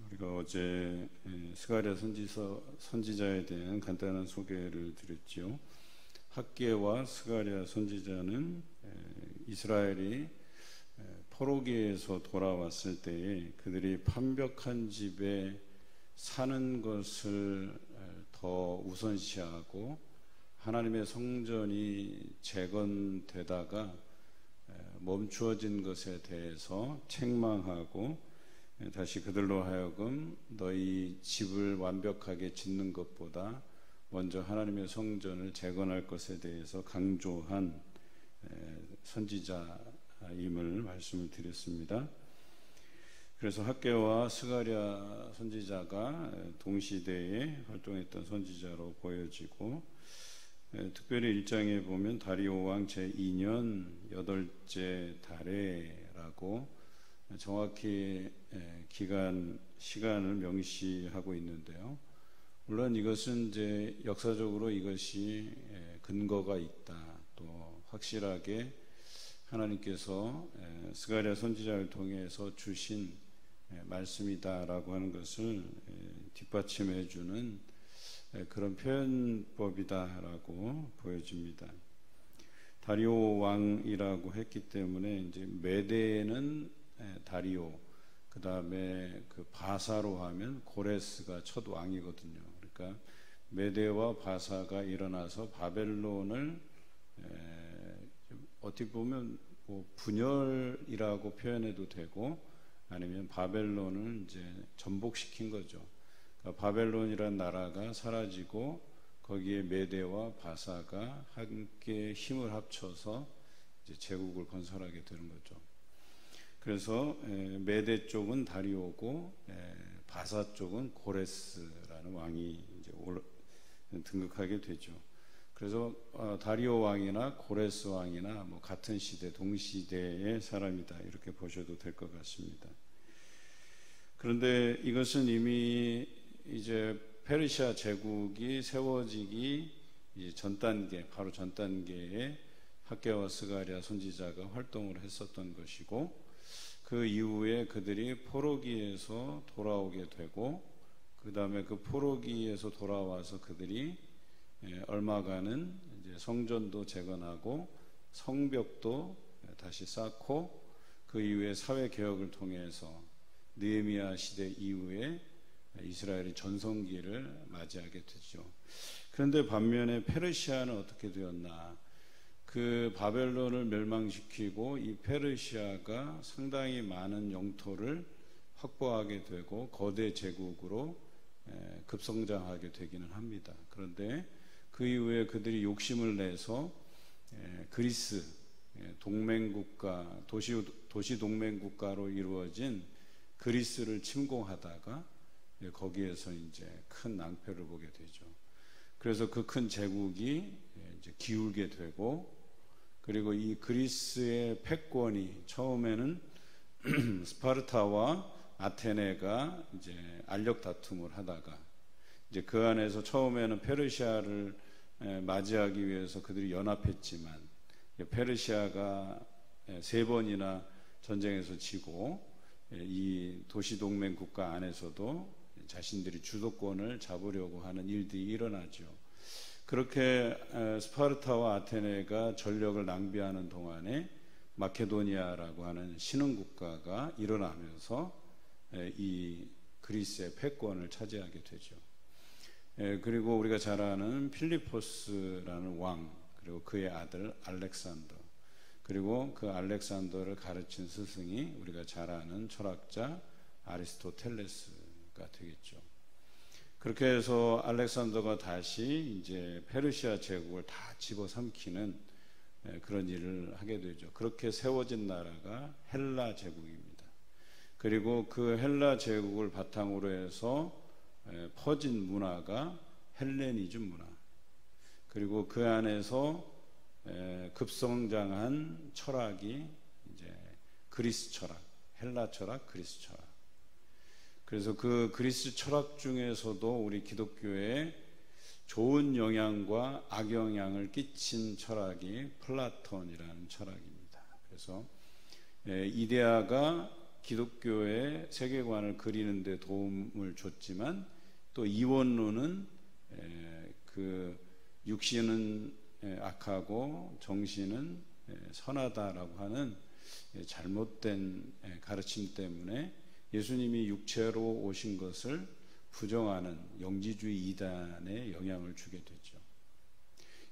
우리가 어제 스가랴 선지자에 대한 간단한 소개를 드렸지요. 학개와 스가랴 선지자는 이스라엘이 포로기에서 돌아왔을 때에 그들이 판벽한 집에 사는 것을 더 우선시하고 하나님의 성전이 재건되다가 멈추어진 것에 대해서 책망하고 다시 그들로 하여금 너희 집을 완벽하게 짓는 것보다 먼저 하나님의 성전을 재건할 것에 대해서 강조한 선지자임을 말씀을 드렸습니다. 그래서 학개와 스가랴 선지자가 동시대에 활동했던 선지자로 보여지고, 특별히 1장에 보면 다리오 왕 제2년 8째 달에라고 정확히 시간을 명시하고 있는데요. 물론 이것은 이제 역사적으로 이것이 근거가 있다, 또 확실하게 하나님께서 스가랴 선지자를 통해서 주신 말씀이다라고 하는 것을 뒷받침해 주는 그런 표현법이다라고 보여집니다. 다리오 왕이라고 했기 때문에 이제 메대는 다리오, 그 다음에 그 바사로 하면 고레스가 첫 왕이거든요. 그러니까 메대와 바사가 일어나서 바벨론을 어떻게 보면 뭐 분열이라고 표현해도 되고, 아니면 바벨론을 이제 전복시킨 거죠. 그러니까 바벨론이라는 나라가 사라지고 거기에 메대와 바사가 함께 힘을 합쳐서 이제 제국을 건설하게 되는 거죠. 그래서 메대 쪽은 다리오고 바사 쪽은 고레스라는 왕이 이제 등극하게 되죠. 그래서 다리오 왕이나 고레스 왕이나 뭐 같은 시대, 동시대의 사람이다, 이렇게 보셔도 될 것 같습니다. 그런데 이것은 이미 이제 페르시아 제국이 세워지기 이제 전 단계, 바로 전 단계에 학개와 스가랴 선지자가 활동을 했었던 것이고, 그 이후에 그들이 포로기에서 돌아오게 되고, 그 다음에 그 포로기에서 돌아와서 그들이 얼마간은 이제 성전도 재건하고 성벽도 다시 쌓고, 그 이후에 사회 개혁을 통해서 느헤미야 시대 이후에 이스라엘이 전성기를 맞이하게 되죠. 그런데 반면에 페르시아는 어떻게 되었나? 그 바벨론을 멸망시키고 이 페르시아가 상당히 많은 영토를 확보하게 되고 거대 제국으로 급성장하게 되기는 합니다. 그런데 그 이후에 그들이 욕심을 내서 그리스 동맹국가, 도시 동맹국가로 이루어진 그리스를 침공하다가 거기에서 이제 큰 낭패를 보게 되죠. 그래서 그 큰 제국이 이제 기울게 되고, 그리고 이 그리스의 패권이 처음에는 스파르타와 아테네가 이제 알력 다툼을 하다가, 이제 그 안에서 처음에는 페르시아를 맞이하기 위해서 그들이 연합했지만 페르시아가 3번이나 전쟁에서 지고 이 도시동맹 국가 안에서도 자신들이 주도권을 잡으려고 하는 일들이 일어나죠. 그렇게 스파르타와 아테네가 전력을 낭비하는 동안에 마케도니아라고 하는 신흥국가가 일어나면서 이 그리스의 패권을 차지하게 되죠. 그리고 우리가 잘 아는 필리포스라는 왕, 그리고 그의 아들 알렉산더, 그리고 그 알렉산더를 가르친 스승이 우리가 잘 아는 철학자 아리스토텔레스가 되겠죠. 그렇게 해서 알렉산더가 다시 이제 페르시아 제국을 다 집어삼키는 그런 일을 하게 되죠. 그렇게 세워진 나라가 헬라 제국입니다. 그리고 그 헬라 제국을 바탕으로 해서 퍼진 문화가 헬레니즘 문화, 그리고 그 안에서 급성장한 철학이 이제 그리스 철학, 헬라 철학, 그리스 철학. 그래서 그 그리스 철학 중에서도 우리 기독교에 좋은 영향과 악영향을 끼친 철학이 플라톤이라는 철학입니다. 그래서 이데아가 기독교의 세계관을 그리는 데 도움을 줬지만 또 이원론은 그 육신은 악하고 정신은 선하다라고 하는 잘못된 가르침 때문에 예수님이 육체로 오신 것을 부정하는 영지주의 이단에 영향을 주게 되죠.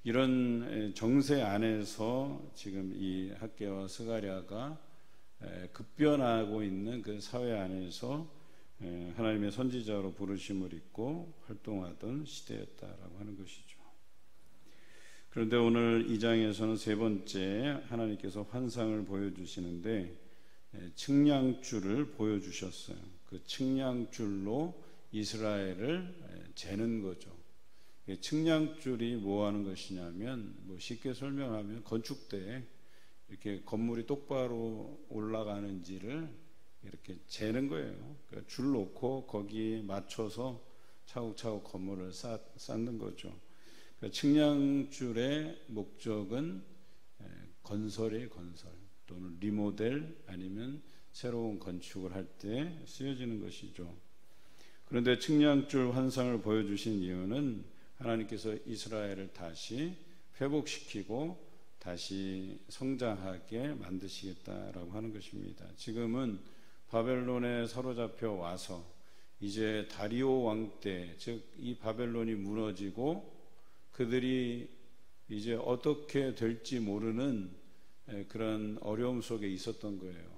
이런 정세 안에서 지금 이 학개와 스가랴가 급변하고 있는 그 사회 안에서 하나님의 선지자로 부르심을 입고 활동하던 시대였다라고 하는 것이죠. 그런데 오늘 2장에서는 세 번째 하나님께서 환상을 보여주시는데 측량줄을 보여주셨어요. 그 측량줄로 이스라엘을 재는 거죠. 측량줄이 뭐 하는 것이냐면 쉽게 설명하면 건축 때 이렇게 건물이 똑바로 올라가는지를 이렇게 재는 거예요. 그러니까 줄 놓고 거기에 맞춰서 차곡차곡 건물을 쌓는 거죠. 그러니까 측량줄의 목적은 건설이에요. 건설 또는 리모델 아니면 새로운 건축을 할 때 쓰여지는 것이죠. 그런데 측량줄 환상을 보여주신 이유는 하나님께서 이스라엘을 다시 회복시키고 다시 성장하게 만드시겠다라고 하는 것입니다. 지금은 바벨론에 사로잡혀 와서 이제 다리오 왕 때, 즉 이 바벨론이 무너지고 그들이 이제 어떻게 될지 모르는 그런 어려움 속에 있었던 거예요.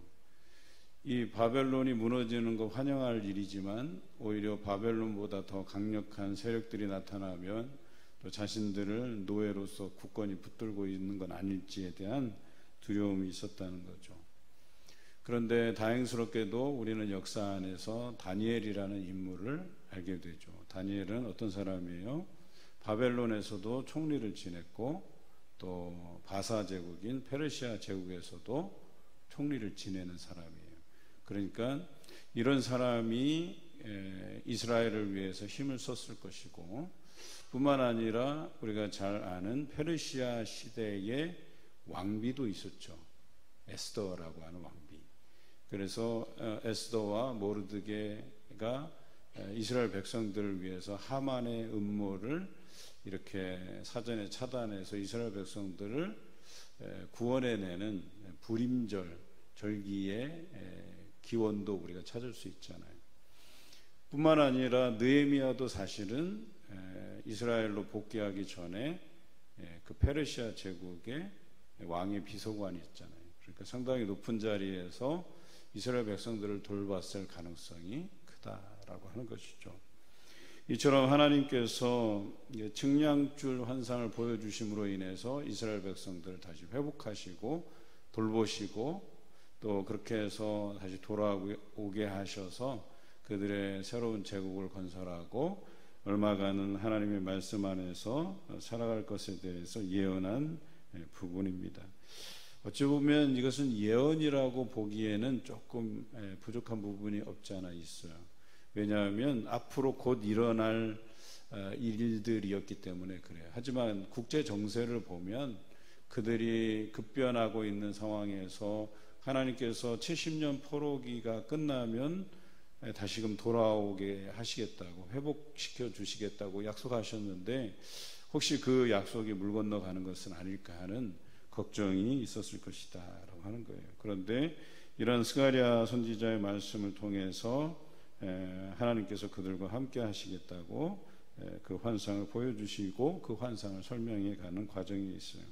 이 바벨론이 무너지는 거 환영할 일이지만 오히려 바벨론보다 더 강력한 세력들이 나타나면 또 자신들을 노예로서 굳건히 붙들고 있는 건 아닐지에 대한 두려움이 있었다는 거죠. 그런데 다행스럽게도 우리는 역사 안에서 다니엘이라는 인물을 알게 되죠. 다니엘은 어떤 사람이에요? 바벨론에서도 총리를 지냈고 또 바사 제국인 페르시아 제국에서도 총리를 지내는 사람이에요. 그러니까 이런 사람이 이스라엘을 위해서 힘을 썼을 것이고 뿐만 아니라 우리가 잘 아는 페르시아 시대의 왕비도 있었죠. 에스더라고 하는 왕비. 그래서 에스더와 모르드게가 이스라엘 백성들을 위해서 하만의 음모를 이렇게 사전에 차단해서 이스라엘 백성들을 구원해내는 불임절 절기의 기원도 우리가 찾을 수 있잖아요. 뿐만 아니라 느헤미야도 사실은 이스라엘로 복귀하기 전에 그 페르시아 제국의 왕의 비서관이었잖아요. 그러니까 상당히 높은 자리에서 이스라엘 백성들을 돌봤을 가능성이 크다라고 하는 것이죠. 이처럼 하나님께서 측량줄 환상을 보여주심으로 인해서 이스라엘 백성들을 다시 회복하시고 돌보시고 또 그렇게 해서 다시 돌아오게 하셔서 그들의 새로운 제국을 건설하고 얼마간은 하나님의 말씀 안에서 살아갈 것에 대해서 예언한 부분입니다. 어찌 보면 이것은 예언이라고 보기에는 조금 부족한 부분이 없지 않아 있어요. 왜냐하면 앞으로 곧 일어날 일들이었기 때문에 그래요. 하지만 국제 정세를 보면 그들이 급변하고 있는 상황에서 하나님께서 70년 포로기가 끝나면 다시금 돌아오게 하시겠다고 회복시켜 주시겠다고 약속하셨는데 혹시 그 약속이 물 건너가는 것은 아닐까 하는 걱정이 있었을 것이다 라고 하는 거예요. 그런데 이런 스가랴 선지자의 말씀을 통해서 하나님께서 그들과 함께 하시겠다고 그 환상을 보여주시고 그 환상을 설명해 가는 과정이 있어요.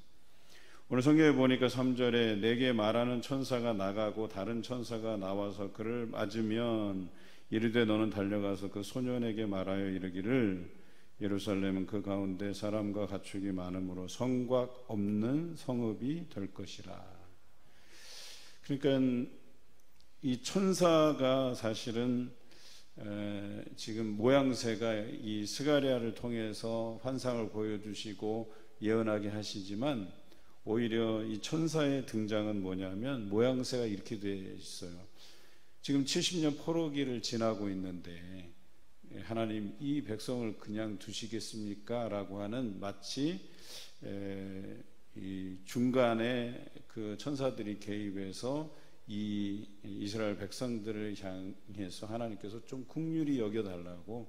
오늘 성경에 보니까 3절에 내게 말하는 천사가 나가고 다른 천사가 나와서 그를 맞으면 이르되 너는 달려가서 그 소년에게 말하여 이르기를 예루살렘은 그 가운데 사람과 가축이 많으므로 성곽 없는 성읍이 될 것이라. 그러니까 이 천사가 사실은 지금 모양새가 이 스가랴를 통해서 환상을 보여주시고 예언하게 하시지만 오히려 이 천사의 등장은 뭐냐면 모양새가 이렇게 되어 있어요. 지금 70년 포로기를 지나고 있는데 하나님 이 백성을 그냥 두시겠습니까? 라고 하는 마치 이 중간에 그 천사들이 개입해서 이 이스라엘 백성들을 향해서 하나님께서 좀 긍휼히 여겨달라고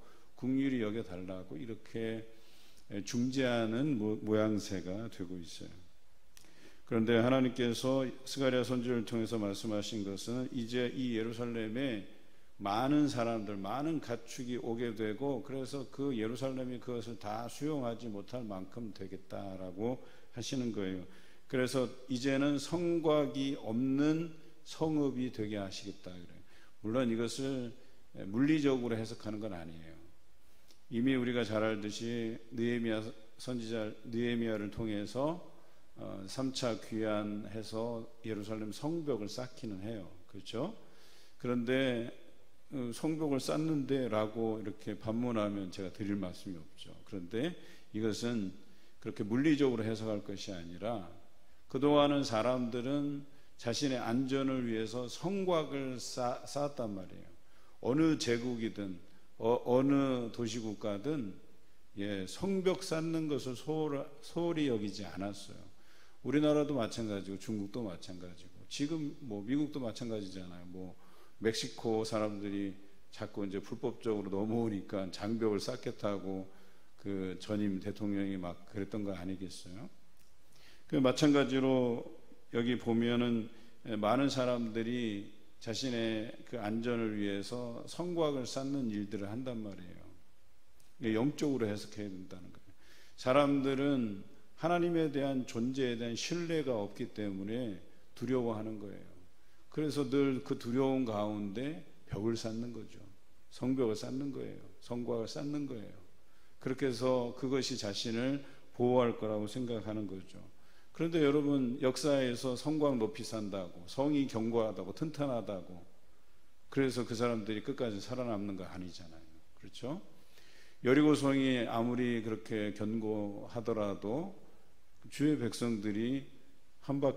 이렇게 중재하는 모양새가 되고 있어요. 그런데 하나님께서 스가랴 선지자를 통해서 말씀하신 것은 이제 이 예루살렘에 많은 사람들, 많은 가축이 오게 되고, 그래서 그 예루살렘이 그것을 다 수용하지 못할 만큼 되겠다라고 하시는 거예요. 그래서 이제는 성곽이 없는 성읍이 되게 하시겠다 그래요. 물론 이것을 물리적으로 해석하는 건 아니에요. 이미 우리가 잘 알듯이 느헤미야 선지자 느헤미야를 통해서 3차 귀환해서 예루살렘 성벽을 쌓기는 해요. 그렇죠? 그런데 성벽을 쌓는데 라고 이렇게 반문하면 제가 드릴 말씀이 없죠. 그런데 이것은 그렇게 물리적으로 해석할 것이 아니라, 그동안은 사람들은 자신의 안전을 위해서 성곽을 쌓았단 말이에요. 어느 제국이든 어느 도시국가든 성벽 쌓는 것을 소홀히 여기지 않았어요. 우리나라도 마찬가지고 중국도 마찬가지고 지금 미국도 마찬가지잖아요. 멕시코 사람들이 자꾸 이제 불법적으로 넘어오니까 장벽을 쌓겠다고 그 전임 대통령이 막 그랬던 거 아니겠어요? 그 마찬가지로 여기 보면은 많은 사람들이 자신의 그 안전을 위해서 성곽을 쌓는 일들을 한단 말이에요. 영적으로 해석해야 된다는 거예요. 사람들은 하나님에 대한 존재에 대한 신뢰가 없기 때문에 두려워하는 거예요. 그래서 늘 그 두려움 가운데 벽을 쌓는 거죠. 성벽을 쌓는 거예요. 성곽을 쌓는 거예요. 그렇게 해서 그것이 자신을 보호할 거라고 생각하는 거죠. 그런데 여러분, 역사에서 성곽 높이 산다고, 성이 견고하다고, 튼튼하다고, 그래서 그 사람들이 끝까지 살아남는 거 아니잖아요. 그렇죠? 여리고성이 아무리 그렇게 견고하더라도 주의 백성들이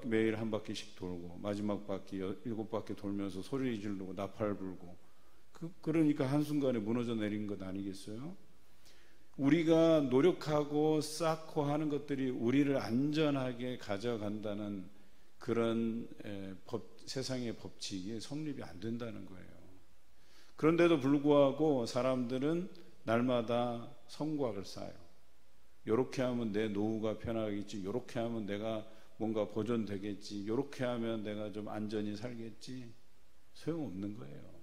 매일 한 바퀴씩 돌고 마지막 바퀴 7바퀴 돌면서 소리 지르고 나팔 불고, 그러니까 한순간에 무너져 내린 것 아니겠어요? 우리가 노력하고 쌓고 하는 것들이 우리를 안전하게 가져간다는 그런 세상의 법칙이 성립이 안 된다는 거예요. 그런데도 불구하고 사람들은 날마다 성곽을 쌓아요. 이렇게 하면 내 노후가 편하겠지, 이렇게 하면 내가 뭔가 보존되겠지, 이렇게 하면 내가 좀 안전히 살겠지. 소용없는 거예요.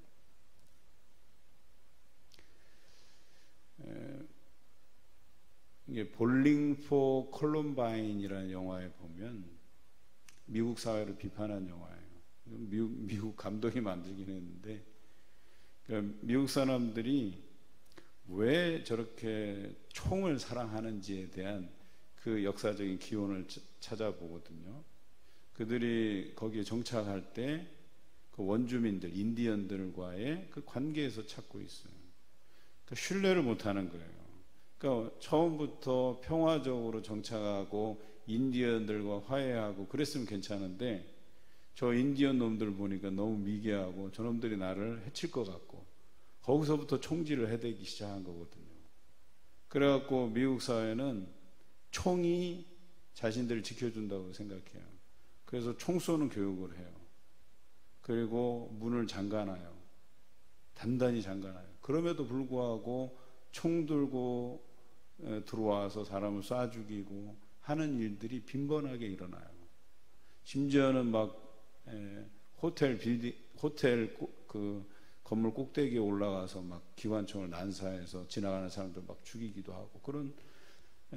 이게 볼링 포 콜럼바인이라는 영화에 보면 미국 사회를 비판한 영화예요. 미국 감독이 만들긴 했는데, 그러니까 미국 사람들이 왜 저렇게 총을 사랑하는지에 대한 그 역사적인 기원을 찾아보거든요. 그들이 거기에 정착할 때 그 원주민들, 인디언들과의 그 관계에서 찾고 있어요. 그러니까 신뢰를 못하는 거예요. 그러니까 처음부터 평화적으로 정착하고 인디언들과 화해하고 그랬으면 괜찮은데, 저 인디언 놈들 보니까 너무 미개하고 저놈들이 나를 해칠 것 같고, 거기서부터 총질을 해대기 시작한 거거든요. 그래갖고 미국 사회는 총이 자신들을 지켜준다고 생각해요. 그래서 총 쏘는 교육을 해요. 그리고 문을 잠가놔요. 단단히 잠가놔요. 그럼에도 불구하고 총 들고 들어와서 사람을 쏴 죽이고 하는 일들이 빈번하게 일어나요. 심지어는 막 호텔 그 건물 꼭대기에 올라가서 막 기관총을 난사해서 지나가는 사람들 막 죽이기도 하고, 그런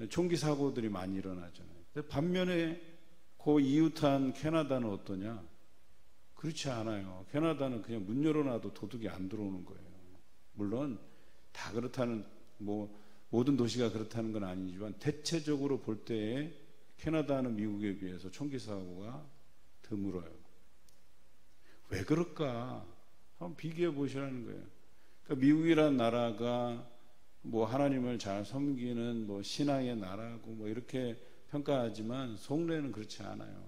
총기 사고들이 많이 일어나잖아요. 근데 반면에 그 이웃한 캐나다는 어떠냐? 그렇지 않아요. 캐나다는 그냥 문 열어놔도 도둑이 안 들어오는 거예요. 물론 다 그렇다는, 모든 도시가 그렇다는 건 아니지만 대체적으로 볼 때에 캐나다는 미국에 비해서 총기 사고가 드물어요. 왜 그럴까? 한번 비교해 보시라는 거예요. 그러니까 미국이란 나라가 하나님을 잘 섬기는 신앙의 나라고 이렇게 평가하지만 속내는 그렇지 않아요.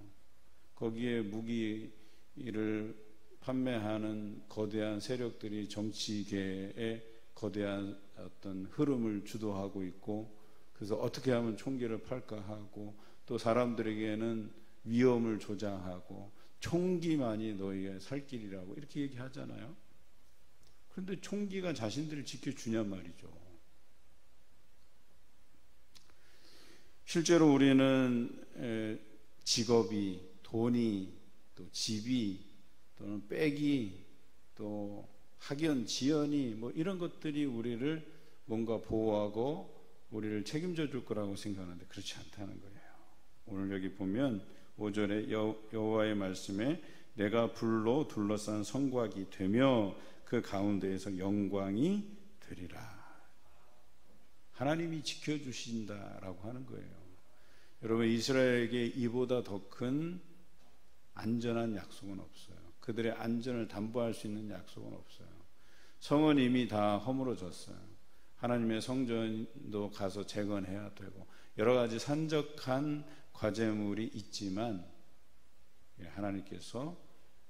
거기에 무기를 판매하는 거대한 세력들이 정치계의 거대한 어떤 흐름을 주도하고 있고, 그래서 어떻게 하면 총기를 팔까 하고, 또 사람들에게는 위험을 조장하고, 총기만이 너희의 살 길이라고 이렇게 얘기하잖아요. 그런데 총기가 자신들을 지켜주냔 말이죠. 실제로 우리는 직업이, 돈이, 또 집이, 또는 백이, 또 학연, 지연이 뭐 이런 것들이 우리를 뭔가 보호하고 우리를 책임져 줄 거라고 생각하는데 그렇지 않다는 거예요. 오늘 여기 보면 5절에 여호와의 말씀에 내가 불로 둘러싼 성곽이 되며 그 가운데에서 영광이 되리라. 하나님이 지켜주신다라고 하는 거예요. 여러분, 이스라엘에게 이보다 더 큰 안전한 약속은 없어요. 그들의 안전을 담보할 수 있는 약속은 없어요. 성은 이미 다 허물어졌어요. 하나님의 성전도 가서 재건해야 되고 여러 가지 산적한 과제물이 있지만 하나님께서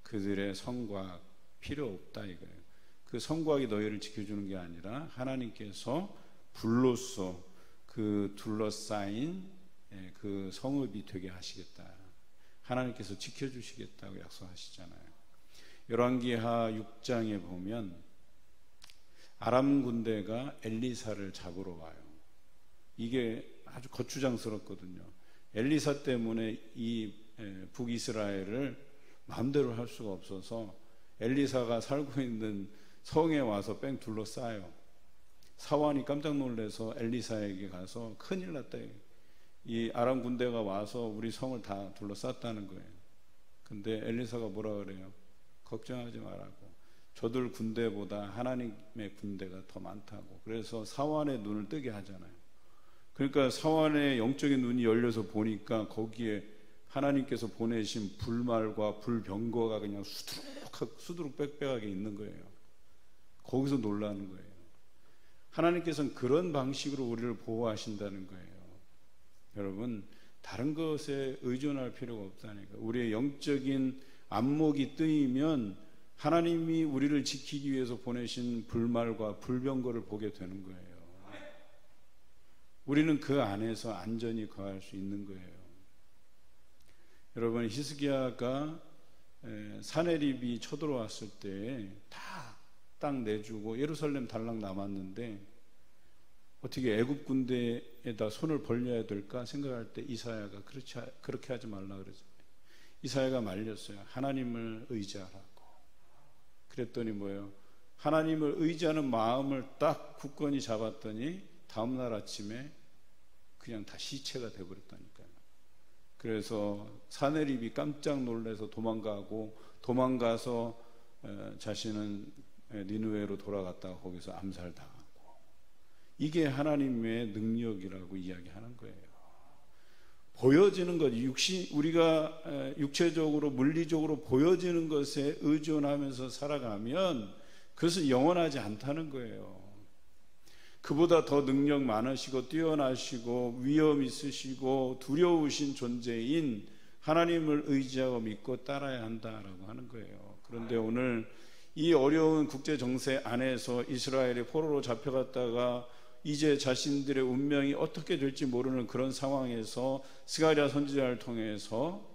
그들의 성곽 필요 없다 이거예요. 그 성곽이 너희를 지켜주는 게 아니라 하나님께서 불로써 그 둘러싸인 그 성읍이 되게 하시겠다. 하나님께서 지켜주시겠다고 약속하시잖아요. 열왕기하 6장에 보면 아람 군대가 엘리사를 잡으러 와요. 이게 아주 거추장스럽거든요. 엘리사 때문에 이 북이스라엘을 마음대로 할 수가 없어서 엘리사가 살고 있는 성에 와서 뺑 둘러싸요. 사환이 깜짝 놀라서 엘리사에게 가서 큰일 났다. 이 아람 군대가 와서 우리 성을 다 둘러쌌다는 거예요. 근데 엘리사가 뭐라 그래요? 걱정하지 말라고. 저들 군대보다 하나님의 군대가 더 많다고. 그래서 사환의 눈을 뜨게 하잖아요. 그러니까 사환의 영적인 눈이 열려서 보니까 거기에 하나님께서 보내신 불말과 불병거가 그냥 수두룩 빽빽하게 있는 거예요. 거기서 놀라는 거예요. 하나님께서는 그런 방식으로 우리를 보호하신다는 거예요. 여러분, 다른 것에 의존할 필요가 없다니까. 우리의 영적인 안목이 뜨이면 하나님이 우리를 지키기 위해서 보내신 불말과 불병거를 보게 되는 거예요. 우리는 그 안에서 안전히 거할 수 있는 거예요. 여러분, 히스기야가 사네립이 쳐들어왔을 때 다 땅 내주고 예루살렘 달랑 남았는데 어떻게 애굽 군대에다 손을 벌려야 될까 생각할 때 이사야가 그렇게 하지 말라 그러잖아요. 이사야가 말렸어요. 하나님을 의지하라고. 그랬더니 뭐예요? 하나님을 의지하는 마음을 딱 굳건히 잡았더니 다음날 아침에 그냥 다 시체가 돼버렸다니까요. 그래서 사네립이 깜짝 놀라서 도망가서 자신은 니느웨로 돌아갔다가 거기서 암살당하고. 이게 하나님의 능력이라고 이야기하는 거예요. 보여지는 것, 우리가 육체적으로 물리적으로 보여지는 것에 의존하면서 살아가면 그것은 영원하지 않다는 거예요. 그보다 더 능력 많으시고 뛰어나시고 위엄 있으시고 두려우신 존재인 하나님을 의지하고 믿고 따라야 한다라고 하는 거예요. 그런데 오늘 이 어려운 국제 정세 안에서 이스라엘이 포로로 잡혀갔다가 이제 자신들의 운명이 어떻게 될지 모르는 그런 상황에서 스가랴 선지자를 통해서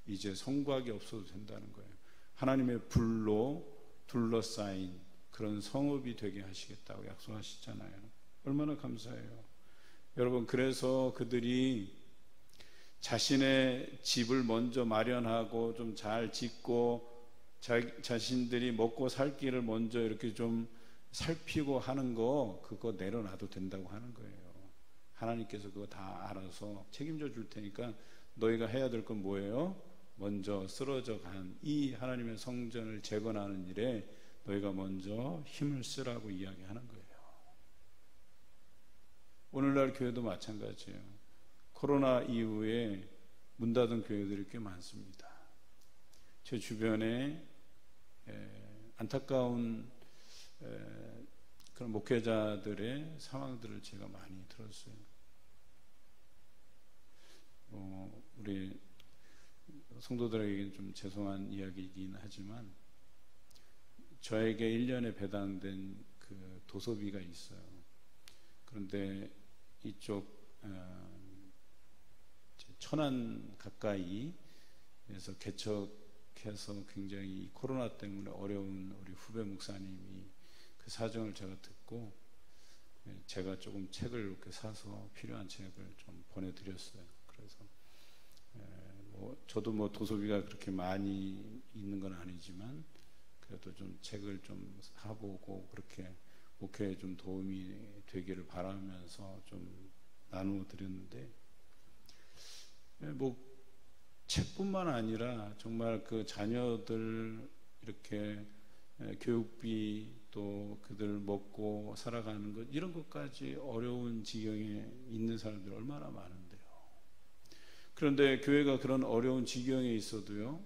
이제 성곽이 없어도 된다는 거예요. 하나님의 불로 둘러싸인 그런 성읍이 되게 하시겠다고 약속하시잖아요. 얼마나 감사해요. 여러분, 그래서 그들이 자신의 집을 먼저 마련하고 좀 잘 짓고 자신들이 먹고 살 길을 먼저 이렇게 좀 살피고 하는 거, 그거 내려놔도 된다고 하는 거예요. 하나님께서 그거 다 알아서 책임져 줄 테니까 너희가 해야 될 건 뭐예요? 먼저 쓰러져 간 이 하나님의 성전을 재건하는 일에 너희가 먼저 힘을 쓰라고 이야기하는 거예요. 오늘날 교회도 마찬가지예요. 코로나 이후에 문 닫은 교회들이 꽤 많습니다. 제 주변에 안타까운 그런 목회자들의 상황들을 제가 많이 들었어요. 우리 성도들에게는 좀 죄송한 이야기이긴 하지만 저에게 1년에 배당된 그 도서비가 있어요. 그런데 이쪽 천안 가까이에서 개척 해서 굉장히 이 코로나 때문에 어려운 우리 후배 목사님이 그 사정을 제가 듣고 제가 조금 책을 이렇게 사서 필요한 책을 좀 보내드렸어요. 그래서 저도 뭐 도서비가 그렇게 많이 있는 건 아니지만 그래도 좀 책을 좀 사보고 그렇게 목회에 좀 도움이 되기를 바라면서 좀 나누어 드렸는데, 뭐 책뿐만 아니라 정말 그 자녀들 이렇게 교육비 또 그들 먹고 살아가는 것 이런 것까지 어려운 지경에 있는 사람들이 얼마나 많은데요. 그런데 교회가 그런 어려운 지경에 있어도요,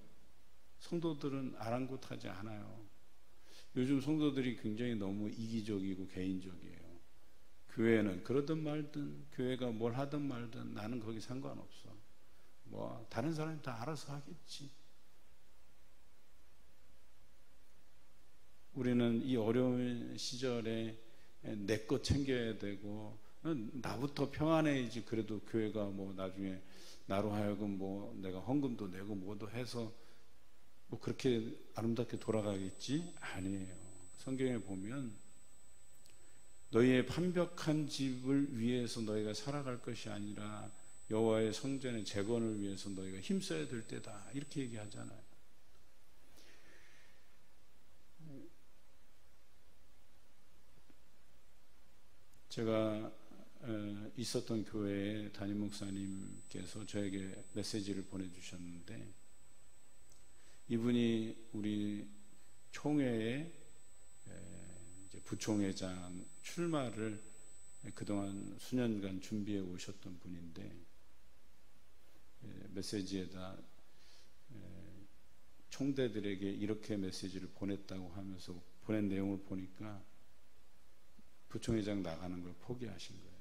성도들은 아랑곳하지 않아요. 요즘 성도들이 굉장히 너무 이기적이고 개인적이에요. 교회는 그러든 말든 교회가 뭘 하든 말든 나는 거기 상관없어. 뭐 다른 사람이 다 알아서 하겠지. 우리는 이 어려운 시절에 내 것 챙겨야 되고 나부터 평안해야지. 그래도 교회가 뭐 나중에 나로 하여금 뭐 내가 헌금도 내고 뭐도 해서 뭐 그렇게 아름답게 돌아가겠지? 아니에요. 성경에 보면 너희의 판벽한 집을 위해서 너희가 살아갈 것이 아니라 여호와의 성전의 재건을 위해서 너희가 힘써야 될 때다, 이렇게 얘기하잖아요. 제가 있었던 교회에 담임 목사님께서 저에게 메시지를 보내주셨는데, 이분이 우리 총회의 부총회장 출마를 그동안 수년간 준비해 오셨던 분인데, 메시지에다 총대들에게 이렇게 메시지를 보냈다고 하면서 보낸 내용을 보니까 부총회장 나가는 걸 포기하신 거예요.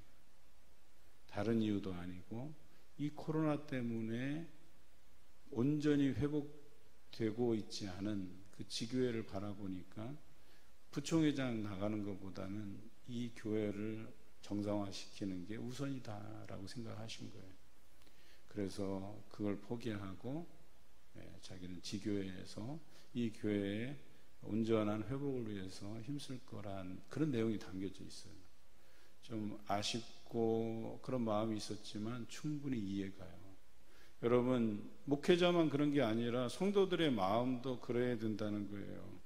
다른 이유도 아니고 이 코로나 때문에 온전히 회복되고 있지 않은 그 지교회를 바라보니까 부총회장 나가는 것보다는 이 교회를 정상화시키는 게 우선이다라고 생각하신 거예요. 그래서 그걸 포기하고 자기는 지교회에서 이 교회의 온전한 회복을 위해서 힘쓸 거란 그런 내용이 담겨져 있어요. 좀 아쉽고 그런 마음이 있었지만 충분히 이해가요. 여러분, 목회자만 그런 게 아니라 성도들의 마음도 그래야 된다는 거예요.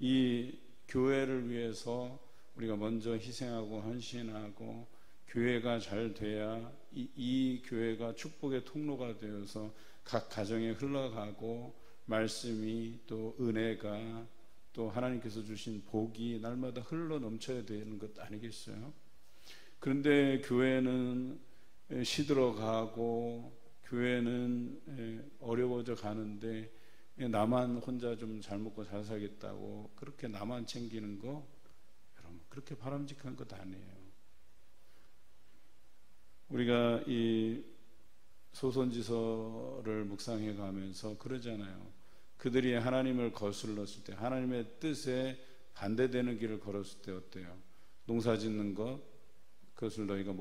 이 교회를 위해서 우리가 먼저 희생하고 헌신하고 교회가 잘 돼야 이 교회가 축복의 통로가 되어서 각 가정에 흘러가고 말씀이 또 은혜가 또 하나님께서 주신 복이 날마다 흘러 넘쳐야 되는 것 아니겠어요? 그런데 교회는 시들어가고 교회는 어려워져 가는데 나만 혼자 좀 잘 먹고 잘 살겠다고 그렇게 나만 챙기는 거, 여러분, 그렇게 바람직한 것 아니에요. 우리가 이 소선지서를 묵상해 가면서 그러잖아요. 그들이 하나님을 거슬렀을 때, 하나님의 뜻에 반대되는 길을 걸었을 때 어때요? 농사 짓는 것, 그것을 너희가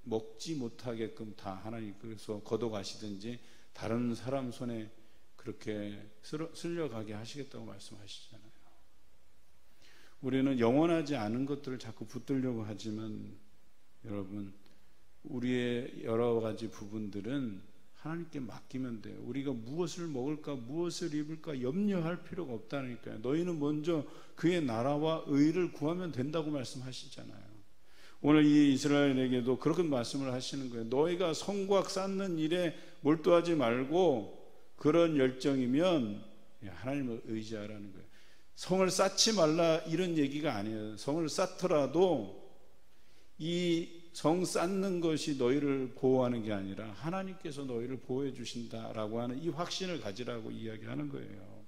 먹지 못하게끔 다 하나님께서 거둬가시든지 다른 사람 손에 그렇게 쓸려가게 하시겠다고 말씀하시잖아요. 우리는 영원하지 않은 것들을 자꾸 붙들려고 하지만 여러분, 우리의 여러 가지 부분들은 하나님께 맡기면 돼요. 우리가 무엇을 먹을까 무엇을 입을까 염려할 필요가 없다니까요. 너희는 먼저 그의 나라와 의를 구하면 된다고 말씀하시잖아요. 오늘 이 이스라엘에게도 그렇게 말씀을 하시는 거예요. 너희가 성곽 쌓는 일에 몰두하지 말고 그런 열정이면 하나님을 의지하라는 거예요. 성을 쌓지 말라 이런 얘기가 아니에요. 성을 쌓더라도 이 성 쌓는 것이 너희를 보호하는 게 아니라 하나님께서 너희를 보호해 주신다라고 하는 이 확신을 가지라고 이야기하는 거예요.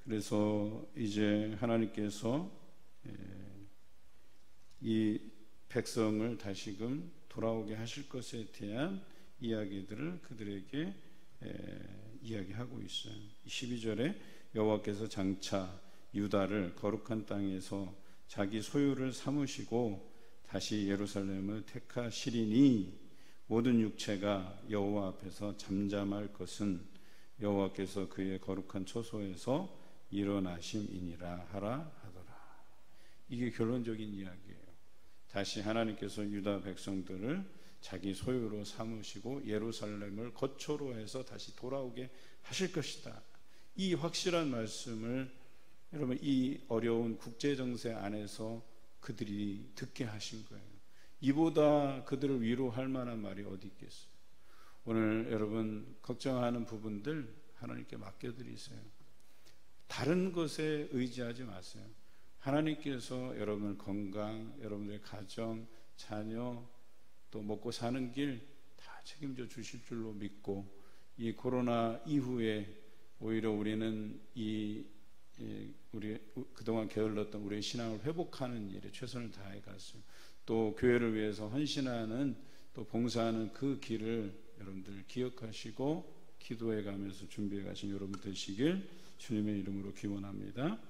그래서 이제 하나님께서 이 백성을 다시금 돌아오게 하실 것에 대한 이야기들을 그들에게 이야기하고 있어요. 12절에 여호와께서 장차 유다를 거룩한 땅에서 자기 소유를 삼으시고 다시 예루살렘을 택하시리니 모든 육체가 여호와 앞에서 잠잠할 것은 여호와께서 그의 거룩한 처소에서 일어나심이니라 하라 하더라. 이게 결론적인 이야기예요. 다시 하나님께서 유다 백성들을 자기 소유로 삼으시고 예루살렘을 거처로 해서 다시 돌아오게 하실 것이다. 이 확실한 말씀을 여러분 이 어려운 국제정세 안에서 그들이 듣게 하신 거예요. 이보다 그들을 위로할 만한 말이 어디 있겠어요. 오늘 여러분 걱정하는 부분들 하나님께 맡겨드리세요. 다른 것에 의지하지 마세요. 하나님께서 여러분의 건강, 여러분의 가정, 자녀, 또 먹고 사는 길 다 책임져 주실 줄로 믿고, 이 코로나 이후에 오히려 우리는 우리 그동안 게을렀던 우리의 신앙을 회복하는 일에 최선을 다해 갔어요. 또 교회를 위해서 헌신하는, 또 봉사하는 그 길을 여러분들 기억하시고 기도해 가면서 준비해 가신 여러분 되시길 주님의 이름으로 기원합니다.